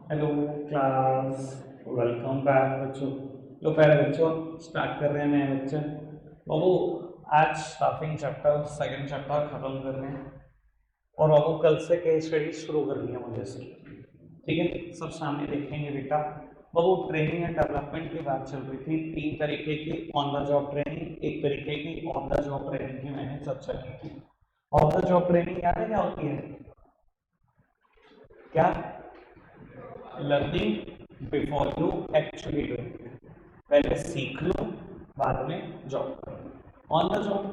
Hello class, welcome back बच्चों। लो पहले बच्चों स्टार्ट कर रहे हैं नए बच्चे। बाबू आज स्टाफिंग चैप्टर सेकंड चैप्टर खत्म कर रहे हैं और बाबू कल से केस स्टडी शुरू करनी है मुझे से। ठीक है, सब सामने देखेंगे बेटा। बाबू ट्रेनिंग एंड डेवलपमेंट की बात चल रही थी। तीन तरीके की ऑन द जॉब ट्रेनिंग, एक तरीके की ऑन द जॉब ट्रेनिंग की मैंने चर्चा की थी। ऑन द जॉब ट्रेनिंग याद है क्या होती है? क्या? Learning before you actually do. पहले सीख लो, बाद में जॉब करो। ऑन द जॉब,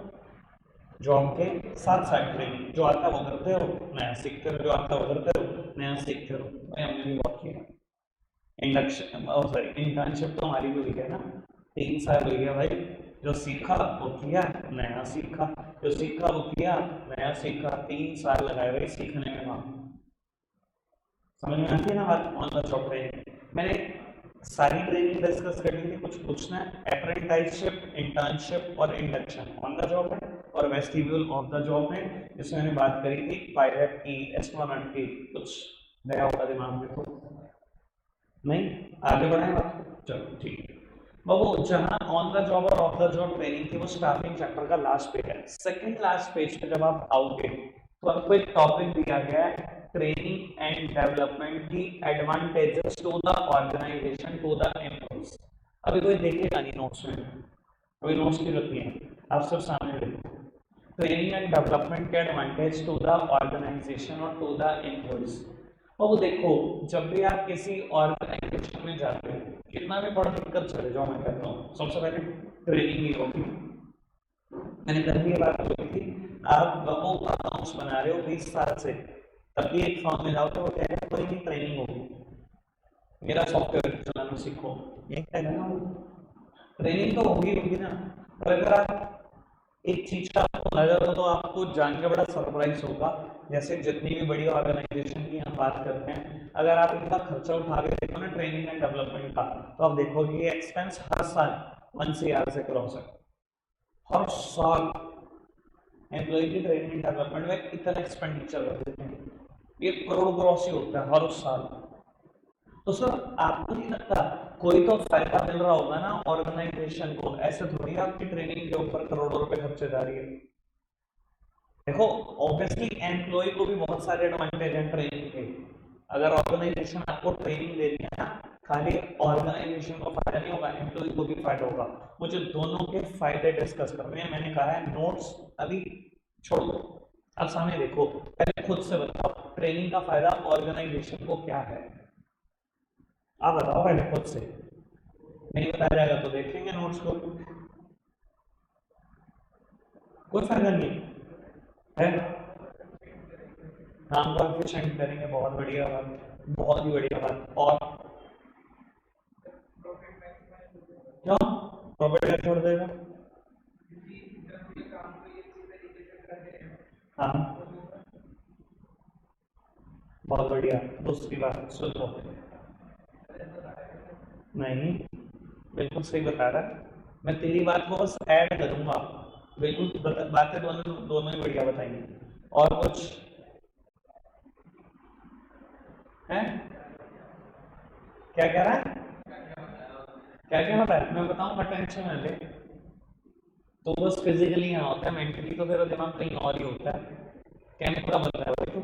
जॉब के साथ साथ ट्रेनिंग, जो आता है वो करते रहो, नया सीखते रहो, जो आता है वो करते रहो, नया सीखते रहो। भाई हमने भी बहुत किया। इंडक्शन सॉरी इंटर्नशिप तो हमारी भी हुई है ना, 3 साल हुई है भाई। जो सीखा वो किया, नया सीखा, जो सीखा वो किया, नया सीखा। 3 साल लगाए भाई सीखने में वहां। समझ में आती है ना बात? ऑन द जॉब ट्रेनिंग मैंने सारी ट्रेनिंग डिस्कस करनी थी। कुछ पूछना है? अप्रेंटिसशिप, इंटर्नशिप और इंडक्शन ऑन द जॉब है, और वेस्टिब्यूल ऑफ द जॉब है, जिसमें मैंने बात करी थी पायलट की, एस्ट्रोनॉट की। कुछ नया होगा दिमाग में तो नहीं? आगे बढ़ाएं बात, चलो ठीक है। बाबू जहां ऑन द जॉब और ऑफ द जॉब ट्रेनिंग थी वो स्टार्टिंग चैप्टर का लास्ट पेज है। सेकंड लास्ट पेज पे जब आप आओगे तो आपको एक टॉपिक दिया गया है, ट्रेनिंग एंड डेवलपमेंट की advantages to the organisation to the employees. अभी कोई देखेगा नहीं नोट्स में, अभी नोट्स की जरूरत नहीं है, आप सब सामने देखो। ट्रेनिंग एंड डेवलपमेंट के एडवांटेज टू द ऑर्गेनाइजेशन और टू द एम्प्लॉइज। और वो देखो, जब भी आप किसी ऑर्गेनाइजेशन में जाते हो, कितना भी बड़ा दिक्कत चले जाओ, मैं कहता हूँ सबसे पहले ट्रेनिंग ही होगी। मैंने कल भी ये बात बोली थी। आप लोगों का अकाउंट्स बना रहे हो 20 साल से, तब भी एक फॉर्म में जाओ तो वो कह रहे हैं कोई नहीं ट्रेनिंग होगी, मेरा सॉफ्टवेयर चलाना सीखो, ये कहना ना। ट्रेनिंग तो होगी होगी ना। और अगर आप एक चीज का आपको नजर हो तो आपको जान के बड़ा सरप्राइज होगा। जैसे जितनी भी बड़ी ऑर्गेनाइजेशन की हम बात करते हैं, अगर आप इनका खर्चा उठा के देखो ना ट्रेनिंग एंड डेवलपमेंट का, तो आप देखोगे ये एक्सपेंस हर साल 1 CR से क्रॉस है। हर साल एम्प्लॉय की ट्रेनिंग एंड डेवलपमेंट में इतना एक्सपेंडिचर कर देते हैं, ये करोड़ क्रॉस ही होता है हर साल। तो सर आपको नहीं लगता कोई तो फायदा मिल रहा होगा ना ऑर्गेनाइजेशन को? ऐसे थोड़ी आपकी ट्रेनिंग के ऊपर करोड़ों रुपए खर्चे जा रही है। देखो, ऑब्वियसली एम्प्लॉय को भी बहुत सारे एडवांटेज हैं ट्रेनिंग के। अगर ऑर्गेनाइजेशन आपको ट्रेनिंग दे रही है ना, खाली ऑर्गेनाइजेशन को फायदा नहीं होगा, एम्प्लॉय को भी फायदा होगा। मुझे दोनों के फायदे डिस्कस करने हैं। मैंने कहा है नोट्स अभी छोड़ दो, अब सामने देखो, पहले खुद से बताओ ट्रेनिंग का फायदा ऑर्गेनाइजेशन को क्या है। आप बताओ पहले खुद से, नहीं बताया जाएगा तो देखेंगे नोट्स को, कोई फायदा नहीं है। काम को एफिशिएंट करेंगे, बहुत बढ़िया बात, बहुत ही बढ़िया बात। और क्यों प्रॉफिट छोड़ देगा? हाँ, बहुत बढ़िया। दूसरी बात सुनो, नहीं बिल्कुल सही बता रहा है, मैं तेरी बात को बस ऐड करूंगा। बिल्कुल बातें दोनों दोनों ही बढ़िया बताएंगे। और कुछ है? क्या कह रहा है? क्या क्या बता है मैं बताऊंगा, टेंशन न ले। तो बस फिजिकली यहाँ होता है, मेंटली तो तेरा दिमाग कहीं और ही होता है। कैंप का बता है भाई तू?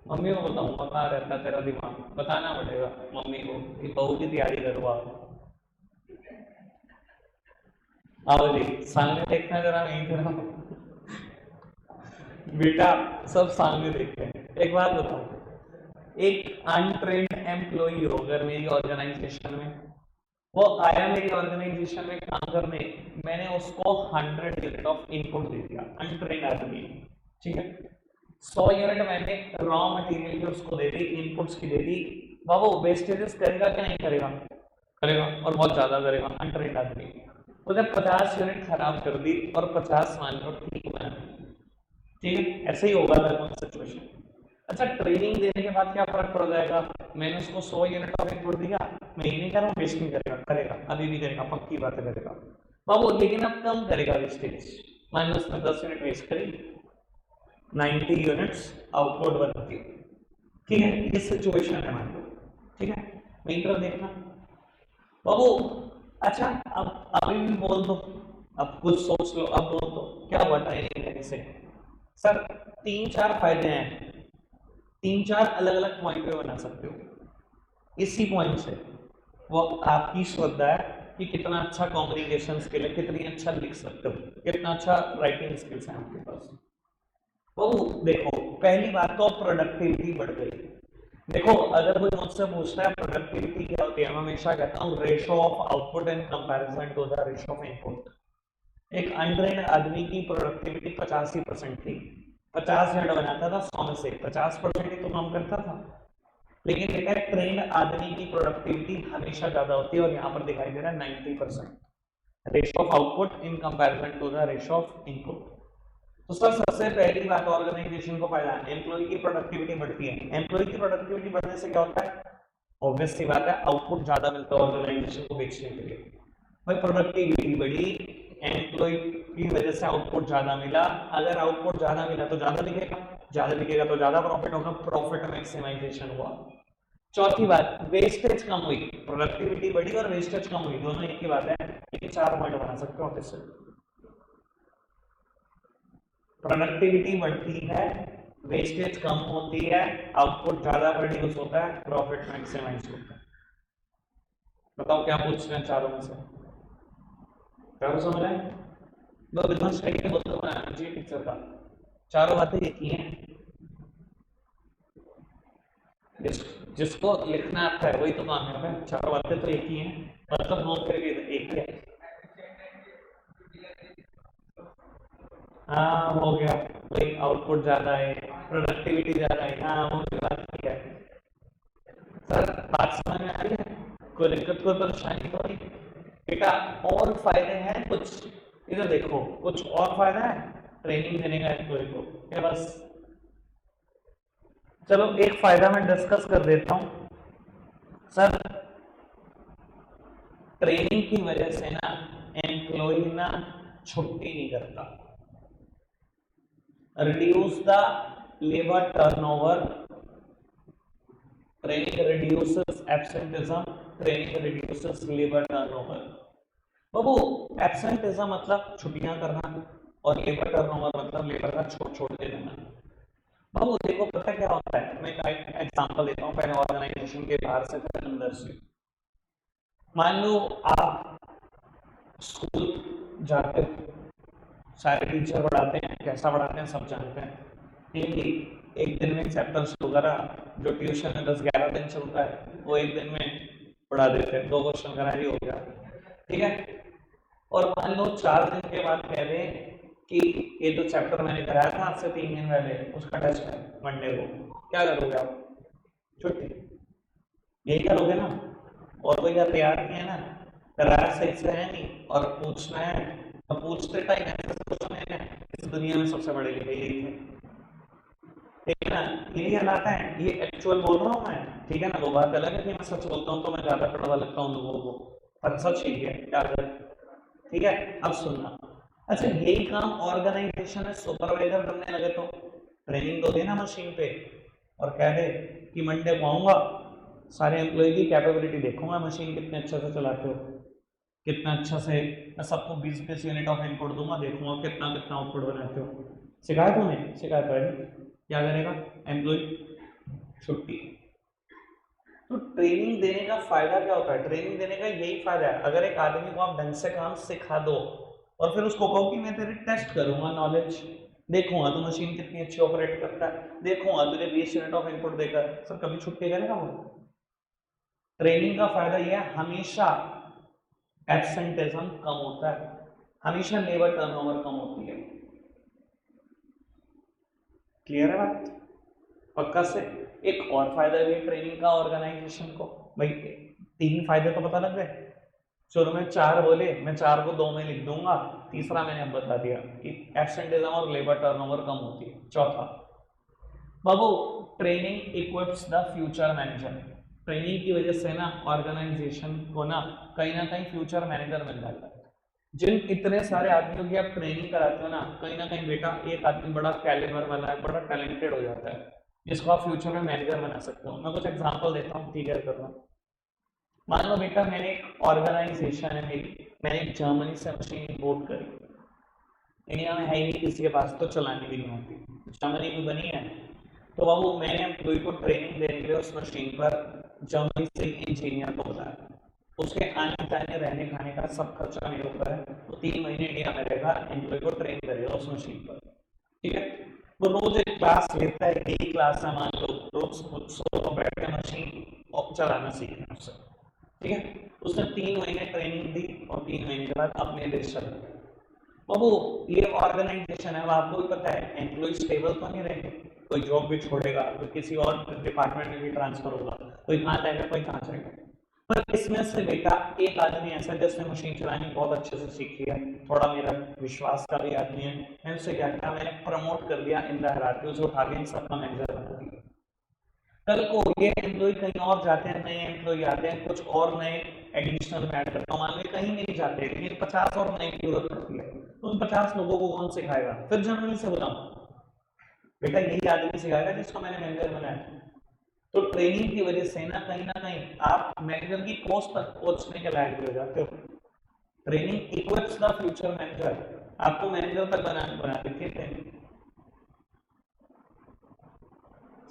मम्मी को बताऊंगा कहाँ रहता है तेरा दिमाग, बताना पड़ेगा मम्मी को कि बहू की तैयारी करो आप। आओ जी सामने देखना जरा, नहीं जरा बेटा, सब सामने देखते हैं। एक बात बताओ, एक अनट्रेंड एम्प्लॉई हो अगर मेरी ऑर्गेनाइजेशन में, वो आया मेरी ऑर्गेनाइजेशन में काम करने, मैंने उसको 100 यूनिट ऑफ इनपुट दे दिया, अनट्रेंड आदमी, ठीक है। 100 यूनिट मैंने रॉ मटेरियल की उसको दे दी, इनपुट्स की दे दी। बाबू वेस्टेजेस करेगा कि नहीं करेगा? करेगा, और बहुत ज्यादा करेगा, अनट्रेंड आदमी। उसने 50 यूनिट खराब कर दी और 50 मान लो ठीक बना दी। ठीक है, ऐसे ही होगा लगभग सिचुएशन। अच्छा, ट्रेनिंग देने के बाद क्या फर्क पड़ जाएगा? मैंने उसको 100 यूनिट ऑफ इनपुट दिया, मैं ये नहीं कह रहा हूँ वेस्ट नहीं करेगा, करेगा, अभी भी करेगा, पक्की बात है करेगा बाबू, लेकिन अब कम करेगा वेस्टेज। मान लो उसने 10 यूनिट वेस्ट करी, 90 यूनिट्स आउटपुट बनती है, ठीक है। ये सिचुएशन है मान लो, ठीक है। मीटर देखना बाबू। अच्छा अब अभी भी बोल दो, अब कुछ सोच लो, अब बोल दो क्या हुआ ट्रेनिंग देने से। सर 3-4 फायदे हैं, 3-4 अलग अलग पॉइंट पे बना सकते हो। इसी पॉइंट से वो आपकी श्रद्धा है कि कितना अच्छा कम्युनिकेशन स्किल है, कितनी अच्छा लिख सकते हो, कितना अच्छा राइटिंग स्किल्स है आपके पास। वो देखो पहली बात तो प्रोडक्टिविटी बढ़ गई। देखो अगर कोई मुझसे पूछता है प्रोडक्टिविटी क्या होती है, मैं हमेशा कहता हूँ ratio of output in comparison to the ratio of input. एक अनट्रेन्ड आदमी की प्रोडक्टिविटी 85% थी, 50 हेड बनाता था 100 में से 50% ही तो काम करता था। लेकिन देखा है ट्रेंड आदमी की प्रोडक्टिविटी हमेशा ज्यादा होती है, और यहाँ पर दिखाई दे रहा है 90% ratio of output in comparison to the ratio of input. तो सर सबसे पहली बात ऑर्गेनाइजेशन को फायदा है, एम्प्लॉय की प्रोडक्टिविटी बढ़ती है। एम्प्लॉय की प्रोडक्टिविटी बढ़ने से क्या होता है, ऑब्वियस सी बात है आउटपुट ज्यादा मिलता है ऑर्गेनाइजेशन को बेचने के लिए। भाई प्रोडक्टिविटी बढ़ी, एम्प्लॉय की वजह से आउटपुट ज्यादा मिला। अगर आउटपुट ज्यादा मिला तो ज्यादा बिकेगा तो ज्यादा प्रॉफिट होगा, प्रॉफिट मैक्सिमाइजेशन हुआ। चौथी बात वेस्टेज कम हुई, प्रोडक्टिविटी बढ़ी और वेस्टेज कम हुई, दोनों एक ही बात है। ये 4 पॉइंट बना सकते हो ऑफिस से। प्रोडक्टिविटी बढ़ती है, वेस्टेज कम होती है, आउटपुट ज्यादा प्रोड्यूस होता है, प्रॉफिट मैक्सिमाइज होता है। बताओ क्या पूछ रहे हैं चारों में से, चारों समझ आए? दो बिजनेस स्टडी बोलते हो जी टीचर का, चारों बातें एक ही हैं। जिसको लिखना आता है वही तो कामयाब है, चारों बातें तो एक ही हैं, मतलब नो फिर एक ही है। हाँ हो गया, भाई आउटपुट ज्यादा है, प्रोडक्टिविटी ज्यादा है, हाँ वो भी बात ठीक है। सर बात समझ में आ रही है, कोई दिक्कत कोई परेशानी तो नहीं बेटा? और फायदे हैं कुछ, इधर देखो कुछ और फायदा है ट्रेनिंग देने का एम्प्लॉय को क्या? बस चलो एक फायदा मैं डिस्कस कर देता हूं। सर ट्रेनिंग की वजह से ना एम्प्लॉय ना छुट्टी नहीं करता, reduce the labour turnover, training reduces absenteeism, training reduces labour turnover. Babu absenteeism मतलब छुट्टियां करना, और लेबर टर्नओवर मतलब लेबर का छोड़ दे देना। बाबू देखो पता क्या होता है, मैं एक एग्जांपल देता हूँ, पहले ऑर्गेनाइजेशन के बाहर से फिर अंदर से। मान लो आप स्कूल जाते हो, सारे टीचर पढ़ाते हैं, कैसा पढ़ाते हैं सब जानते हैं, एक दिन में चैप्टर शुरू करा, जो ट्यूशन में 10-11 दिन चलता है वो एक दिन में पढ़ा देते हैं, 2 क्वेश्चन करा ही हो गया, ठीक है। और मान लो 4 दिन के बाद कह दें कि ये जो चैप्टर मैंने कराया था आज से 3 दिन पहले उसका टेस्ट है मंडे को, क्या करोगे आप? छुट्टी, यही करोगे ना? और कोई तैयार नहीं है ना, कराया सही से है नहीं, और पूछना है तो पूछते टाइम ऐसे पूछना है, इस दुनिया में सबसे बड़े लिए यही है, ठीक है ना? यही हालात है, ये एक्चुअल बोल रहा हूँ मैं, ठीक है ना? वो बात अलग है कि मैं सच बोलता हूँ तो मैं ज्यादा कड़वा लगता हूँ लोगों को, पर सच ही है, क्या करें, ठीक है। अब सुनना, अच्छा यही काम ऑर्गेनाइजेशन में सुपरवाइजर करने लगे तो ट्रेनिंग तो देना मशीन पे, और कह दे कि मंडे को आऊंगा, सारे एम्प्लॉय की कैपेबिलिटी देखूंगा, मशीन कितने अच्छे से चलाते हो, कितना अच्छा से मैं सबको 20-20 यूनिट ऑफ इनपुट दूंगा, देखूंगा कितना कितना आउटपुट बनाते हो। सिखाया तूने? सिखाया तो है, क्या करेगा एम्प्लॉय? छुट्टी। तो ट्रेनिंग देने का फायदा क्या होता है? ट्रेनिंग देने का यही फायदा है, अगर एक आदमी को आप ढंग से काम सिखा दो और फिर उसको कहो कि मैं तेरे टेस्ट करूंगा नॉलेज, देखूंगा तो मशीन कितनी अच्छी ऑपरेट करता है, देखूंगा तुझे 20 यूनिट ऑफ इनपुट देकर, सर कभी छुट्टी करेगा वो? ट्रेनिंग का फायदा यह है हमेशा एब्सेंटिज्म कम होता है, हमेशा लेबर टर्नओवर कम होती है। क्लियर है बात? पक्का से। एक और फायदा भी ट्रेनिंग का ऑर्गेनाइजेशन को, भाई 3 फायदे तो पता लग गए, शुरू में 4 बोले, मैं 4 को 2 में लिख दूंगा, तीसरा मैंने अब बता दिया कि एब्सेंटिज्म और लेबर टर्नओवर कम होती है। चौथा बाबू training equips the future manager, training की वजह से ना ऑर्गेनाइजेशन को ना कहीं फ्यूचर मैनेजर मिल जाता है। जिन इतने सारे आदमियों की आप ट्रेनिंग कराते हो ना कहीं बेटा एक आदमी बड़ा कैलिबर वाला है, बड़ा टैलेंटेड हो जाता है, जिसको आप फ्यूचर में मैनेजर बना सकते हो। मैं कुछ एग्जांपल देता हूँ, क्लियर कर रहा हूँ। मान लो बेटा मैंने एक ऑर्गेनाइजेशन है मेरी, मैंने एक जर्मनी से मशीन इंपोर्ट करी, इंडिया में है ही नहीं किसी के पास, तो चलानी भी नहीं आती, जर्मनी में बनी है। तो बाबू मैंने एम्प्लॉय को ट्रेनिंग देने के लिए उस मशीन पर जर्मनी से इंजीनियर को बुलाया, उसके आने जाने रहने खाने का सब खर्चा मेरे ऊपर है, वो 3 महीने इंडिया में रहेगा, एम्प्लॉय को ट्रेन करेगा उस मशीन पर, ठीक है। वो रोज एक क्लास लेता है, डेली क्लास है, मान लो रोज सो बैठ के मशीन चलाना सीखना उससे, ठीक है। उसने 3 महीने ट्रेनिंग दी और 3 महीने के बाद अपने देश चला गया। बाबू ये ऑर्गेनाइजेशन है, आपको भी पता है एम्प्लॉय स्टेबल तो नहीं रहेंगे, कोई जॉब भी छोड़ेगा, कोई किसी और डिपार्टमेंट में भी ट्रांसफर होगा, कोई कहाँ जाएगा कोई कहाँ जाएगा। पर इसमें से बेटा एक आदमी ऐसा जिसने मशीन चलानी बहुत अच्छे से सीख लिया, थोड़ा मेरा विश्वास का भी आदमी है, मैंने उसे क्या किया, मैंने प्रमोट कर दिया इन द हायरार्की, उसे उठा के इन सबका मैनेजर बना दिया। कल को ये एम्प्लॉय कहीं और जाते हैं, नए एम्प्लॉय आते हैं, कुछ और नए एडिशनल ऐड करता हूँ, मान लो कहीं नहीं जाते लेकिन 50 और नई की जरूरत पड़ती है, तो उन 50 लोगों को कौन सिखाएगा, फिर जर्नली से बुलाऊं, बेटा यही आदमी सिखाएगा जिसको मैंने मैनेजर बनाया। तो ट्रेनिंग की वजह से ना कहीं आप मैनेजर की पोस्ट तक पहुंचने के लायक हो जाते हो। Training equips the future manager, आपको मैनेजर तक बना देती है ट्रेनिंग।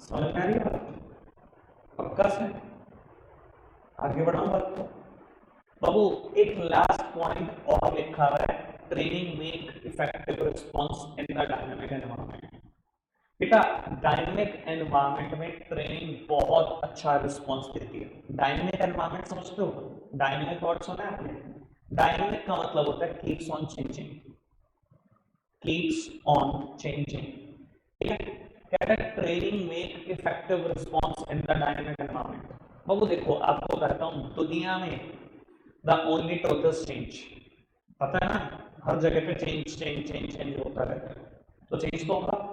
समझ में आ रही है? पक्का से आगे बढ़ाऊं बात को। बाबू एक लास्ट पॉइंट और लिखा हुआ है, training make effective response in the dynamic environment. बेटा डायनामिक एनवायरनमेंट में ट्रेनिंग बहुत अच्छा रिस्पॉन्स देती है। डायनामिक एनवायरनमेंट समझते हो? डायनामिक वर्ड सुना है आपने? डायनामिक का मतलब होता है keeps on changing, keeps on changing, ठीक है। कहता है training make effective response in the dynamic environment. बाबू देखो आपको कहता हूं, दुनिया में the only truth is change, पता है ना, हर जगह पे चेंज चेंज चेंज चेंज होता रहता है, तो चेंज तो होगा।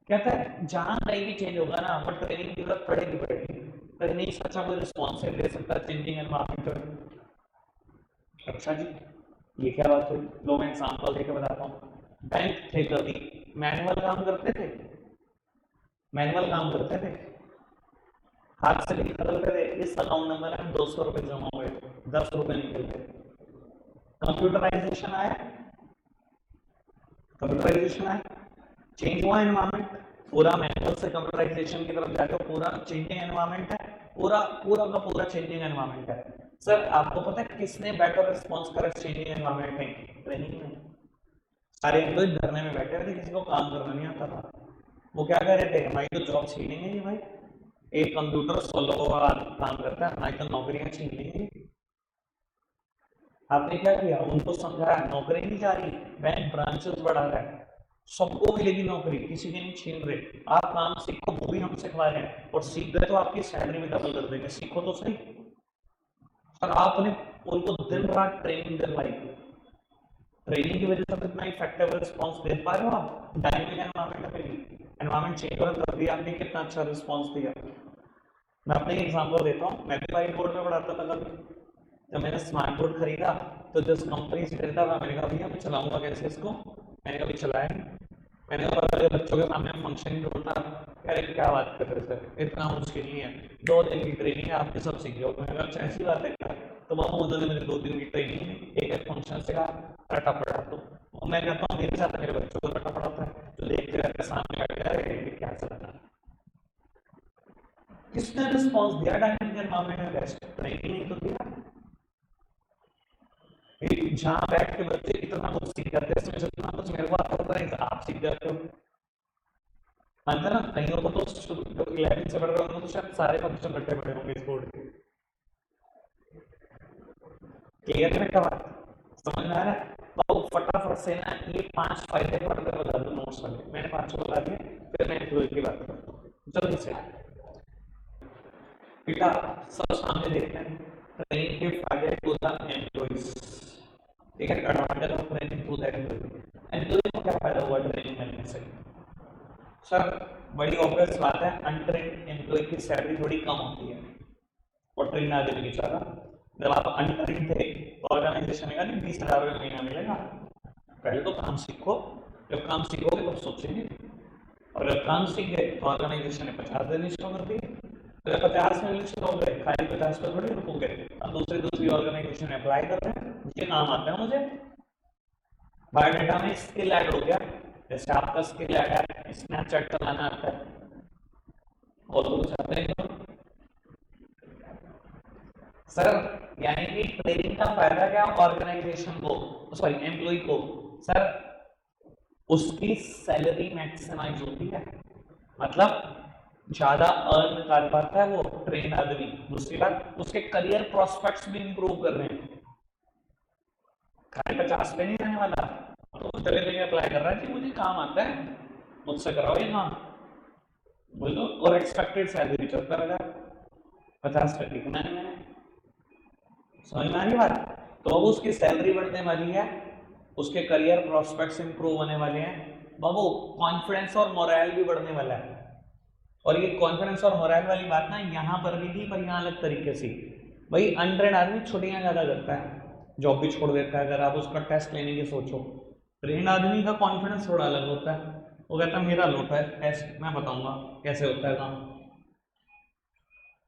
कहता है जहां कहीं भी चेंज होगा ना, बट ट्रेनिंग की जरूरत पड़ेगी पड़ेगी, ट्रेनिंग से अच्छा कोई रिस्पॉन्स दे सकता है चेंजिंग एनवायरनमेंट। अच्छा जी ये क्या बात हुई, लो मैं एग्जांपल देके बताता हूँ। बैंक थे कभी मैनुअल काम करते थे, मैनुअल काम करते थे, हाथ से लिख करते थे, इस अकाउंट नंबर में 200 रुपए जमा हुए, 10 रुपए निकल गए। कंप्यूटराइजेशन आया, कंप्यूटराइजेशन आया, चेंज हुआ एनवायरनमेंट, पूरा मैनुअल से कंप्यूटराइजेशन की तरफ जाकर पूरा चेंजिंग एनवायरनमेंट है, पूरा पूरा का पूरा चेंजिंग एनवायरनमेंट है। सर आपको पता है किसने बेटर रिस्पॉन्स करा चेंजिंग एनवायरनमेंट में? ट्रेनिंग में। सारे एम्प्लॉय धरने में बैठे हुए थे, किसी को काम करना नहीं आता था, वो क्या कह रहे थे, हमारी तो जॉब छीनेंगे नहीं भाई, एक कंप्यूटर 100 लोगों का काम करता है, हमारी तो नौकरियां छीन लेंगे। आपने क्या किया, उनको समझाया नौकरी नहीं जा रही, बैंक ब्रांचेस बढ़ा रहा है, सबको मिलेगी नौकरी, किसी की नहीं छीन रहे, आप काम सीखो, वो भी हम सिखवा रहे हैं, और सीख गए तो आपकी सैलरी में डबल कर देंगे, सीखो तो सही। और आपने उनको दिन रात ट्रेनिंग दिलवाई, ट्रेनिंग की वजह से कितना इफेक्टिव रिस्पॉन्स दे पा रहे हो आप डायनेमिक एनवायरनमेंट में। एनवायरनमेंट चेंज हो तब भी आपने कितना अच्छा रिस्पॉन्स दिया। मैं अपने एग्जांपल देता हूँ, मैं भी व्हाइट बोर्ड में पढ़ाता था कभी, जब मैंने स्मार्ट बोर्ड खरीदा तो जिस कंपनी से खरीदा था, मैंने कहा भैया मैं चलाऊंगा कैसे इसको, मैंने कभी चलाया नहीं, मैंने कहा बच्चों के सामने फंक्शन ही ढूंढना, अरे क्या बात कर रहे सर, इतना मुश्किल नहीं है, 2 दिन की ट्रेनिंग है आपके सब सीख जाओगे। मैंने कहा अच्छा ऐसी बात है क्या, तो वहाँ उन्होंने मेरे 2 दिन की ट्रेनिंग में एक फंक्शन से रटा पड़ा, तो मैं कहता हूँ मेरे साथ मेरे बच्चों को रटा पड़ाता है, जो देखते रहते सामने बैठ क्या चलता है। किसने रिस्पॉन्स दिया डायनेमिक एनवायरनमेंट में? बेस्ट ट्रेनिंग तो दिया। जहां बैठ के बच्चे इतना कुछ सीख जाते हैं, इसमें जितना कुछ मेरे को आता है आप सीख जाते हो, मानते ना, कईयों को तो 11 से पढ़ रहे होंगे तो शायद सारे फंक्शन रटे पड़े होंगे इस बोर्ड के। क्लियर है क्या बात, समझ में आ रहा है? तो फटाफट से ना ये 5 फायदे पढ़ कर बता दो नोट्स वाले, मैंने 5 बता दिए, फिर मैं एम्प्लॉय की बात करता हूँ जल्दी से। बेटा सब सामने देखते हैं, ट्रेनिंग के फायदे टू द एम्प्लॉइज, ठीक है, advantage of training to the employee. Employee को क्या फायदा हुआ ट्रेनिंग मिलने से? सर बड़ी ऑब्वियस बात है, अनट्रेन्ड एम्प्लॉय की सैलरी थोड़ी कम होती है, और ट्रेन आदमी बेचारा जब आप अनट्रेन थे तो ऑर्गेनाइजेशन में 20,000 रुपये महीना मिलेगा। पहले तो काम सीखो, जब काम सीखोगे तो सोचेंगे, और जब काम सीख गए तो ऑर्गेनाइजेशन ने 50 देने शुरू कर दिए। अगर 50 में शुरू हो गए, खाली 50 पर थोड़ी रुकोगे। अब दूसरी ऑर्गेनाइजेशन में अप्लाई कर रहे हैं, ये काम आता है मुझे। बायोडाटा में स्किल ऐड हो गया, जैसे आपका स्किल ऐड है स्नैपचैट चलाना आता है, और तो कुछ आता है सर। यानी कि ट्रेनिंग का फायदा क्या ऑर्गेनाइजेशन को, सॉरी एम्प्लॉय को, सर उसकी सैलरी मैक्सिमाइज होती है, मतलब ज्यादा अर्न कर पाता है वो ट्रेन आदमी। दूसरी बात, उसके करियर प्रोस्पेक्ट्स भी इंप्रूव कर रहे हैं। खाली 50 पे नहीं रहने वाला, तो चले जगह अप्लाई कर रहा है कि मुझे काम आता है, मुझसे कराओ ये काम, बोलो, और एक्सपेक्टेड सैलरी 74,000, 50 पे टिकना है मैंने। समझ में आ रही बात? तो अब उसकी सैलरी बढ़ने वाली है, उसके करियर प्रोस्पेक्ट्स इंप्रूव होने वाले हैं, बाबू कॉन्फिडेंस और मोरल भी बढ़ने वाला है। और ये कॉन्फिडेंस और मोरल वाली बात ना यहाँ पर भी थी, पर यहाँ अलग तरीके से। भाई अनट्रेंड आदमी छुट्टियां ज्यादा करता है, जॉब भी छोड़ देता है। अगर आप उसका टेस्ट लेने की सोचो, ट्रेंड आदमी का कॉन्फिडेंस थोड़ा अलग होता है, वो कहता है मेरा लोटा है टेस्ट, मैं बताऊंगा कैसे होता है काम।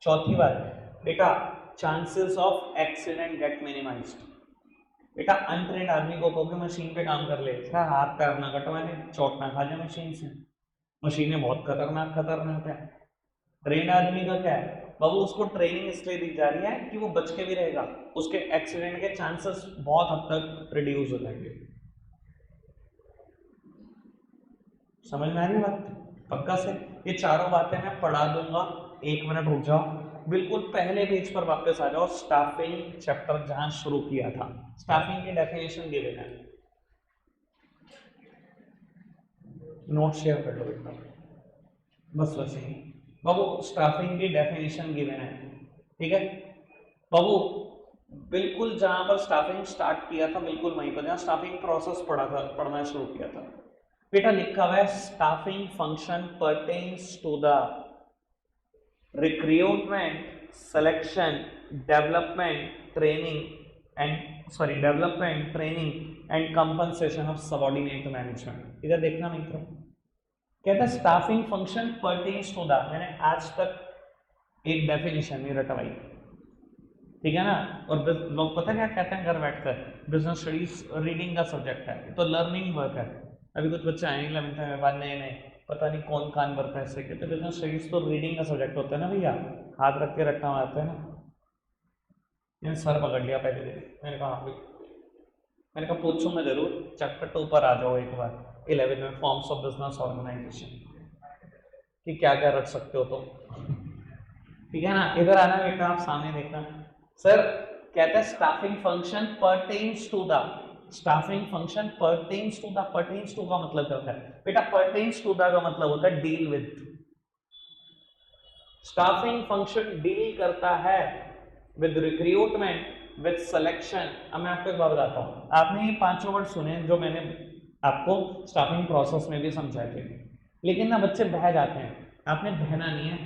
चौथी बात बेटा, chances of accident get minimised. बेटा अनट्रेंड आदमी को कहोगे मशीन पे काम कर ले, क्या हाथ पैर ना कटवा ले, चोट ना खा जाए मशीन से, मशीनें बहुत खतरनाक है। ट्रेंड आदमी का क्या है बाबू, उसको ट्रेनिंग इसलिए दी जा रही है कि वो बच के भी रहेगा, उसके एक्सीडेंट के चांसेस बहुत हद तक रिड्यूस हो जाएंगे। समझ में आ रही बात? पक्का से ये चारों बातें मैं पढ़ा दूंगा, 1 मिनट रुक जाओ, बिल्कुल पहले पेज पर वापस आ जाओ, स्टाफिंग चैप्टर जहां शुरू किया था, स्टाफिंग की डेफिनेशन गिवन है, नोट शेयर कर लो बेटा, बस वैसे ही बाबू स्टाफिंग की डेफिनेशन गिवन है, ठीक है बाबू। बिल्कुल जहां पर स्टाफिंग स्टार्ट किया था, बिल्कुल वहीं पर जहां स्टाफिंग प्रोसेस पढ़ना शुरू किया था बेटा, लिखा हुआ है staffing function pertains to the recruitment, selection, development, training and compensation of subordinate management. इधर देखना मित्रों, कहता है staffing function pertains to the, मैंने आज तक एक डेफिनेशन नहीं रटवाई, ठीक है ना। और लोग पता क्या कहते हैं घर बैठकर, बिजनेस स्टडीज रीडिंग का सब्जेक्ट है, तो लर्निंग वर्क है। अभी कुछ बच्चे आए 11th में बाद नए पता नहीं कौन कान भरता है इससे, कहते बिजनेस स्टडीज तो रीडिंग का सब्जेक्ट होता है ना भैया, हाथ रख के रट्टा मारते हैं ना। मैंने सर पकड़ लिया पहले दिन, मैंने कहा मैंने कहा पूछूंगा जरूर, चैप्टर 2 पर आ जाओ एक बार, 11 में फॉर्म्स ऑफ बिजनेस ऑर्गेनाइजेशन कि क्या क्या रख सकते हो, तो ठीक है ना। इधर आना बेटा, आप सामने देखना, सर कहता है staffing function pertains to the, staffing function pertains to the, pertains to का मतलब क्या होता है बेटा, पर्टेन्स टू द का मतलब होता है deal with, staffing function deal करता है विद रिक्रूटमेंट, विद सिलेक्शन। अब मैं आपको एक बात बताता हूँ, आपने ये 5 वर्ड सुने जो मैंने आपको स्टाफिंग प्रोसेस में भी समझाए थे, लेकिन ना बच्चे बह जाते हैं, आपने बहना नहीं है,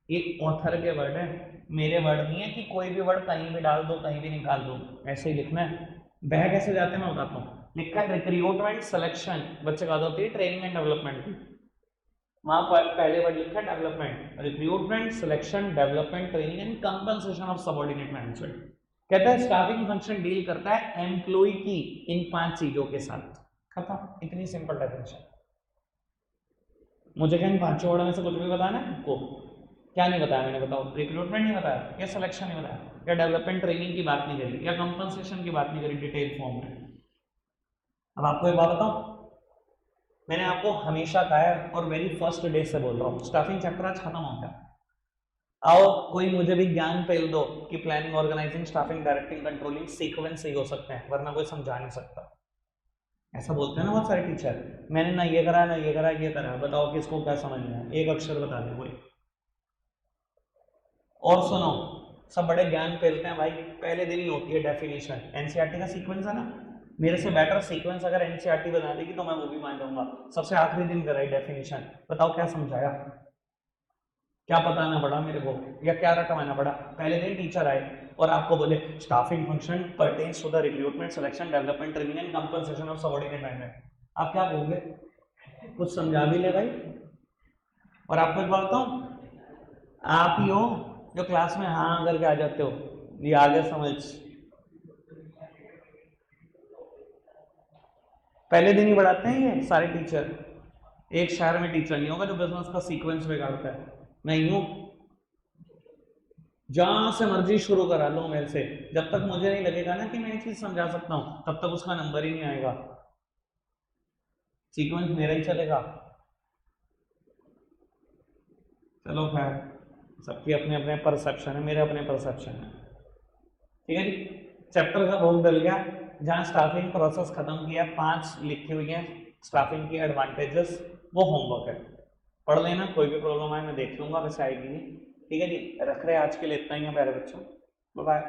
एक ऑथर के वर्ड है, मेरे वर्ड नहीं है कि कोई भी वर्ड कहीं भी डाल दो कहीं भी निकाल दो, ऐसे ही लिखना है। बह कैसे जाते हैं मैं बताता हूँ, लिखा है रिक्रूटमेंट सिलेक्शन, बच्चे का होती है ट्रेनिंग एंड डेवलपमेंट की, वहां पर पहले वर्ड लिखा है development, recruitment, selection, development, training and compensation of subordinate management. कहता है स्टाफिंग फंक्शन डील करता है एम्प्लॉय की इन 5 चीजों के साथ, खत्म, इतनी सिंपल डेफिनेशन। मुझे क्या इन 5 वर्ड में से कुछ भी बताना है आपको? क्या नहीं बताया मैंने, बताओ, रिक्रूटमेंट नहीं बताया, या सिलेक्शन नहीं बताया, या डेवलपमेंट ट्रेनिंग की बात नहीं करी, या कंपनसेशन की बात नहीं करी डिटेल फॉर्म में। अब आपको एक बात बताऊं, मैंने आपको हमेशा कहा है और वेरी फर्स्ट डे से बोल रहा हूँ, स्टाफिंग चैप्टर आज खत्म हो गया, आओ कोई मुझे भी ज्ञान पेल दो कि planning, organising, staffing, directing, controlling sequence ही हो सकते हैं, वरना कोई समझा नहीं सकता। ऐसा बोलते हैं ना बहुत सारे टीचर, मैंने ना ये करा ना ये करा, ये करा, बताओ किसको क्या समझ में आया, एक अक्षर बता दे कोई। और सुनो, सब बड़े ज्ञान पेलते हैं भाई, पहले दिन ही होती है डेफिनेशन, एनसीईआरटी का सीक्वेंस है ना, मेरे से बेटर सीक्वेंस अगर एनसीईआरटी बना देगी तो मैं वो भी मान लूंगा। सबसे आखिरी दिन कराई डेफिनेशन, बताओ क्या समझाया, क्या बताना पड़ा मेरे को या क्या रटवाना पड़ा? पहले दिन टीचर आए और आपको बोले staffing function pertains to the recruitment selection development training and compensation of subordinate manager. आप क्या बोलोगे? कुछ समझा भी ले भाई। और आपको एक बात बताऊं, आप ही हो जो क्लास में हाँ करके आ जाते हो, ये आगे समझ। पहले दिन ही बढ़ाते हैं ये सारे टीचर। एक शहर में टीचर नहीं होगा जो बिजनेस का सीक्वेंस बिगाड़ता है, नहीं हूं। जहां से मर्जी शुरू करा लो मेरे से, जब तक मुझे नहीं लगेगा ना कि मैं ये चीज समझा सकता हूं तब तक उसका नंबर ही नहीं आएगा, सीक्वेंस मेरा ही चलेगा। चलो खैर, सबकी अपने अपने परसेप्शन है, मेरे अपने परसेप्शन है, ठीक है जी। चैप्टर का भोग डल गया। जहां स्टाफिंग प्रोसेस खत्म किया, 5 लिखी हुई है स्टाफिंग की एडवांटेजेस, वो होमवर्क है, पढ़ लेना। कोई भी प्रॉब्लम आए मैं देख लूंगा, वैसे आएगी नहीं, ठीक है जी। रख रहे आज के लिए इतना ही है प्यारे बच्चों, बाय बाय।